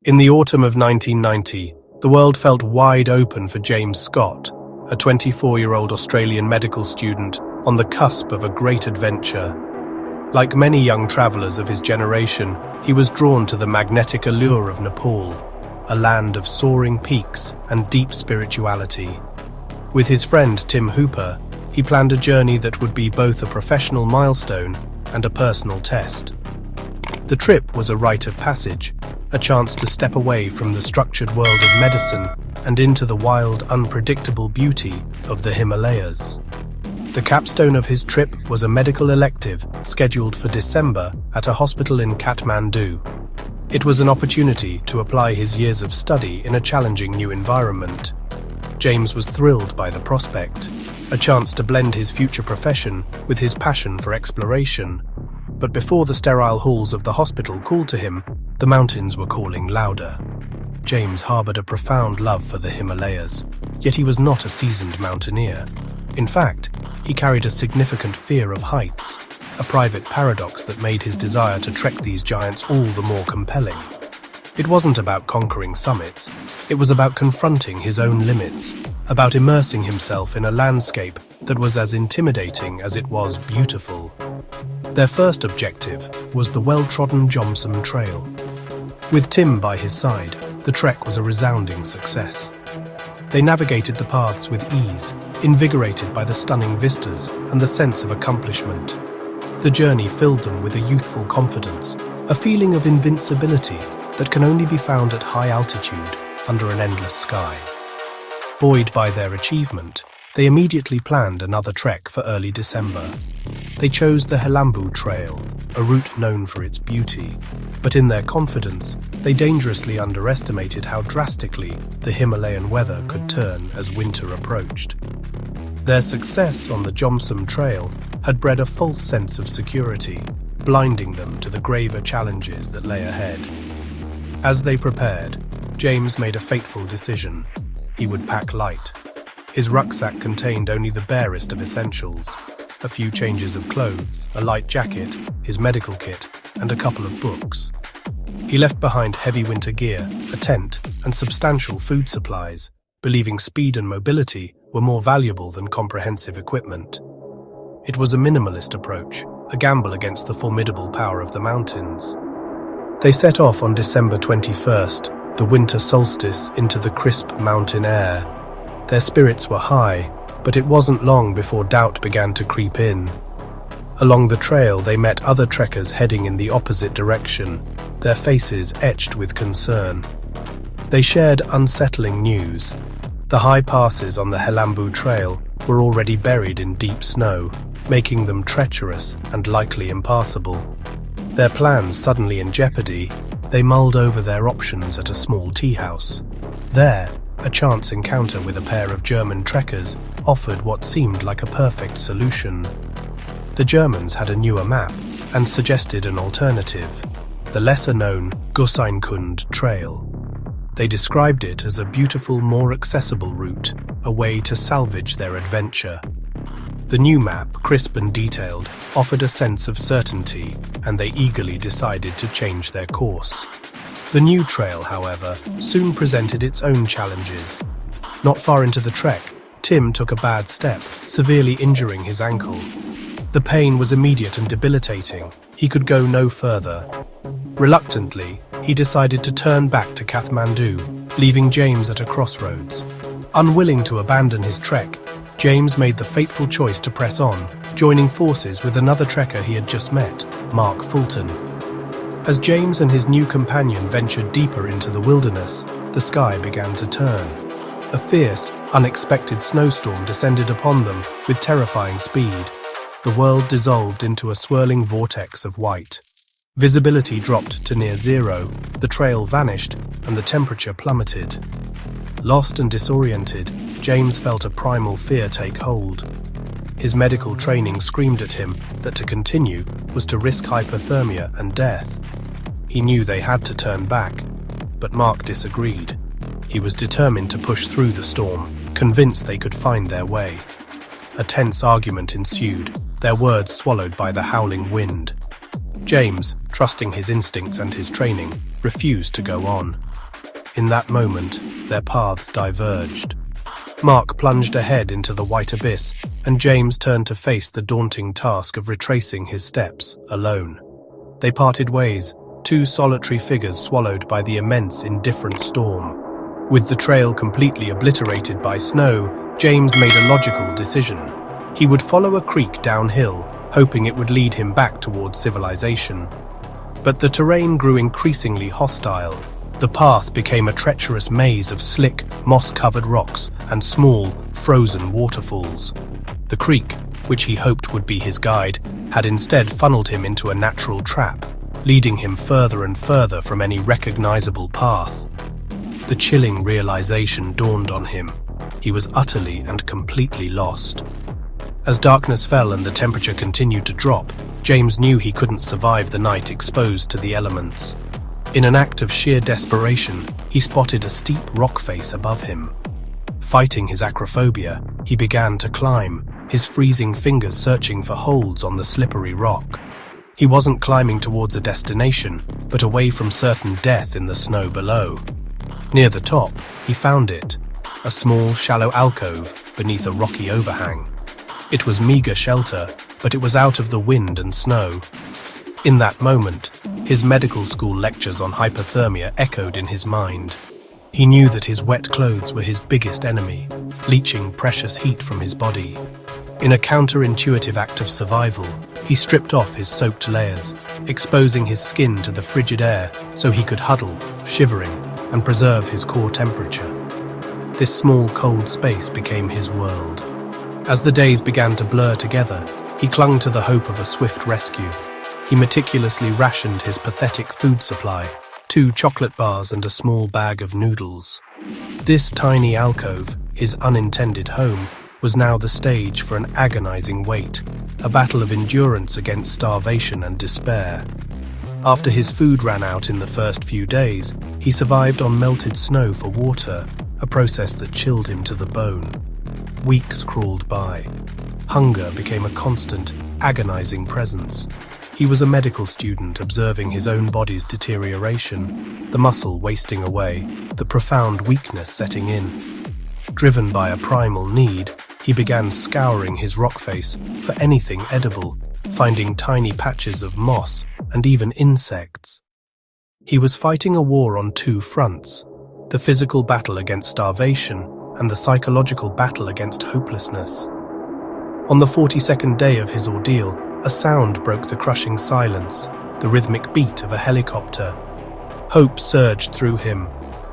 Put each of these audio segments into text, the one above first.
In the autumn of 1990, the world felt wide open for James Scott, a 24-year-old Australian medical student on the cusp of a great adventure. Like many young travelers of his generation, he was drawn to the magnetic allure of Nepal, a land of soaring peaks and deep spirituality. With his friend Tim Hooper, he planned a journey that would be both a professional milestone and a personal test. The trip was a rite of passage, a chance to step away from the structured world of medicine and into the wild, unpredictable beauty of the Himalayas. The capstone of his trip was a medical elective scheduled for December at a hospital in Kathmandu. It was an opportunity to apply his years of study in a challenging new environment. James was thrilled by the prospect, a chance to blend his future profession with his passion for exploration. But before the sterile halls of the hospital called to him, the mountains were calling louder. James harbored a profound love for the Himalayas, yet he was not a seasoned mountaineer. In fact, he carried a significant fear of heights, a private paradox that made his desire to trek these giants all the more compelling. It wasn't about conquering summits, it was about confronting his own limits, about immersing himself in a landscape that was as intimidating as it was beautiful. Their first objective was the well-trodden Jomsom Trail. With Tim by his side, the trek was a resounding success. They navigated the paths with ease, invigorated by the stunning vistas and the sense of accomplishment. The journey filled them with a youthful confidence, a feeling of invincibility that can only be found at high altitude under an endless sky. Buoyed by their achievement, they immediately planned another trek for early December. They chose the Helambu Trail, a route known for its beauty, but in their confidence, they dangerously underestimated how drastically the Himalayan weather could turn as winter approached. Their success on the Jomsom Trail had bred a false sense of security, blinding them to the graver challenges that lay ahead. As they prepared, James made a fateful decision. He would pack light. His rucksack contained only the barest of essentials, a few changes of clothes, a light jacket, his medical kit, and a couple of books. He left behind heavy winter gear, a tent, and substantial food supplies, believing speed and mobility were more valuable than comprehensive equipment. It was a minimalist approach, a gamble against the formidable power of the mountains. They set off on December 21st, the winter solstice, into the crisp mountain air. Their spirits were high, but it wasn't long before doubt began to creep in. Along the trail, they met other trekkers heading in the opposite direction, their faces etched with concern. They shared unsettling news. The high passes on the Helambu Trail were already buried in deep snow, making them treacherous and likely impassable. Their plans suddenly in jeopardy, they mulled over their options at a small tea house. There, a chance encounter with a pair of German trekkers offered what seemed like a perfect solution. The Germans had a newer map and suggested an alternative, the lesser-known Goseinkund Trail. They described it as a beautiful, more accessible route, a way to salvage their adventure. The new map, crisp and detailed, offered a sense of certainty, and they eagerly decided to change their course. The new trail, however, soon presented its own challenges. Not far into the trek, Tim took a bad step, severely injuring his ankle. The pain was immediate and debilitating. He could go no further. Reluctantly, he decided to turn back to Kathmandu, leaving James at a crossroads. Unwilling to abandon his trek, James made the fateful choice to press on, joining forces with another trekker he had just met, Mark Fulton. As James and his new companion ventured deeper into the wilderness, the sky began to turn. A fierce, unexpected snowstorm descended upon them with terrifying speed. The world dissolved into a swirling vortex of white. Visibility dropped to near zero, the trail vanished, and the temperature plummeted. Lost and disoriented, James felt a primal fear take hold. His medical training screamed at him that to continue was to risk hypothermia and death. He knew they had to turn back, but Mark disagreed. He was determined to push through the storm, convinced they could find their way. A tense argument ensued, their words swallowed by the howling wind. James, trusting his instincts and his training, refused to go on. In that moment, their paths diverged. Mark plunged ahead into the white abyss, and James turned to face the daunting task of retracing his steps, alone. They parted ways, two solitary figures swallowed by the immense, indifferent storm. With the trail completely obliterated by snow, James made a logical decision. He would follow a creek downhill, hoping it would lead him back towards civilization. But the terrain grew increasingly hostile. The path became a treacherous maze of slick, moss-covered rocks and small, frozen waterfalls. The creek, which he hoped would be his guide, had instead funneled him into a natural trap, leading him further and further from any recognizable path. The chilling realization dawned on him. He was utterly and completely lost. As darkness fell and the temperature continued to drop, James knew he couldn't survive the night exposed to the elements. In an act of sheer desperation, he spotted a steep rock face above him. Fighting his acrophobia, he began to climb, his freezing fingers searching for holds on the slippery rock. He wasn't climbing towards a destination, but away from certain death in the snow below. Near the top, he found it, a small, shallow alcove beneath a rocky overhang. It was meager shelter, but it was out of the wind and snow. In that moment, his medical school lectures on hypothermia echoed in his mind. He knew that his wet clothes were his biggest enemy, leaching precious heat from his body. In a counterintuitive act of survival, he stripped off his soaked layers, exposing his skin to the frigid air so he could huddle, shivering, and preserve his core temperature. This small, cold space became his world. As the days began to blur together, he clung to the hope of a swift rescue. He meticulously rationed his pathetic food supply, 2 chocolate bars and a small bag of noodles. This tiny alcove, his unintended home, was now the stage for an agonizing wait, a battle of endurance against starvation and despair. After his food ran out in the first few days, he survived on melted snow for water, a process that chilled him to the bone. Weeks crawled by. Hunger became a constant, agonizing presence. He was a medical student observing his own body's deterioration, the muscle wasting away, the profound weakness setting in. Driven by a primal need, he began scouring his rock face for anything edible, finding tiny patches of moss and even insects. He was fighting a war on 2 fronts, the physical battle against starvation and the psychological battle against hopelessness. On the 42nd day of his ordeal, a sound broke the crushing silence, the rhythmic beat of a helicopter. Hope surged through him.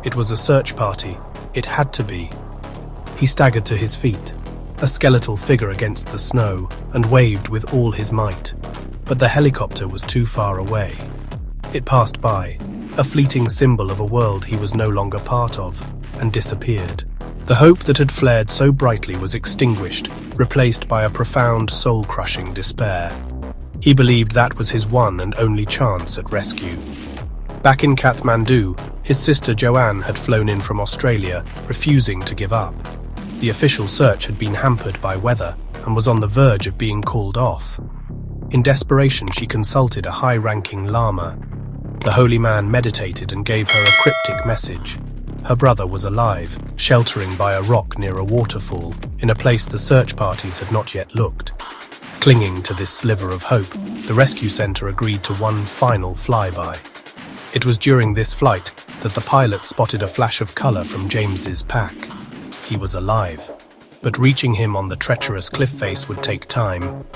It was a search party. It had to be. He staggered to his feet, a skeletal figure against the snow, and waved with all his might. But the helicopter was too far away. It passed by, a fleeting symbol of a world he was no longer part of, and disappeared. The hope that had flared so brightly was extinguished, replaced by a profound, soul-crushing despair. He believed that was his one and only chance at rescue. Back in Kathmandu, his sister Joanne had flown in from Australia, refusing to give up. The official search had been hampered by weather and was on the verge of being called off. In desperation, she consulted a high-ranking lama. The holy man meditated and gave her a cryptic message. Her brother was alive, sheltering by a rock near a waterfall, in a place the search parties had not yet looked. Clinging to this sliver of hope, the rescue center agreed to one final flyby. It was during this flight that the pilot spotted a flash of color from James's pack. He was alive, but reaching him on the treacherous cliff face would take time.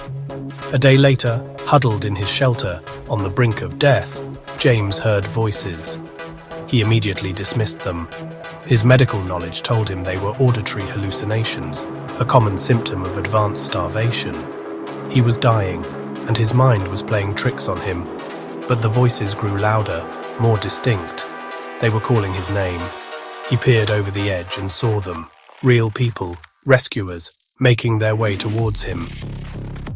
A day later, huddled in his shelter, on the brink of death, James heard voices. He immediately dismissed them. His medical knowledge told him they were auditory hallucinations, a common symptom of advanced starvation. He was dying, and his mind was playing tricks on him. But the voices grew louder, more distinct. They were calling his name. He peered over the edge and saw them, real people, rescuers, making their way towards him.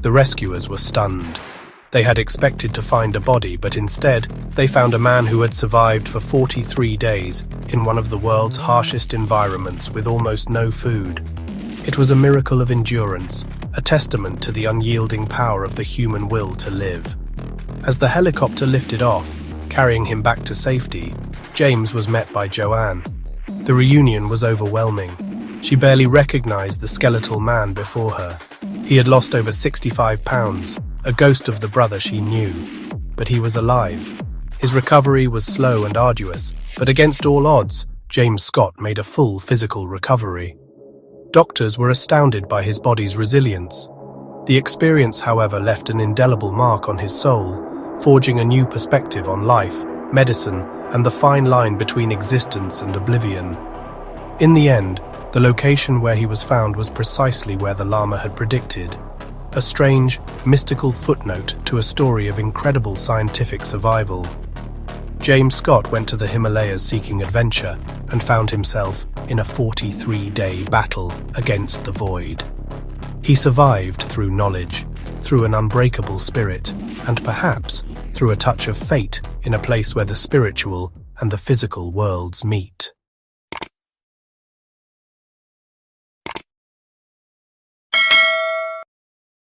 The rescuers were stunned. They had expected to find a body, but instead, they found a man who had survived for 43 days in one of the world's harshest environments with almost no food. It was a miracle of endurance, a testament to the unyielding power of the human will to live. As the helicopter lifted off, carrying him back to safety, James was met by Joanne. The reunion was overwhelming. She barely recognized the skeletal man before her. He had lost over 65 pounds, a ghost of the brother she knew. But he was alive. His recovery was slow and arduous, but against all odds, James Scott made a full physical recovery. Doctors were astounded by his body's resilience. The experience, however, left an indelible mark on his soul, forging a new perspective on life, medicine, and the fine line between existence and oblivion. In the end, the location where he was found was precisely where the Lama had predicted, a strange, mystical footnote to a story of incredible scientific survival. James Scott went to the Himalayas seeking adventure and found himself in a 43-day battle against the void. He survived through knowledge, through an unbreakable spirit, and perhaps through a touch of fate in a place where the spiritual and the physical worlds meet.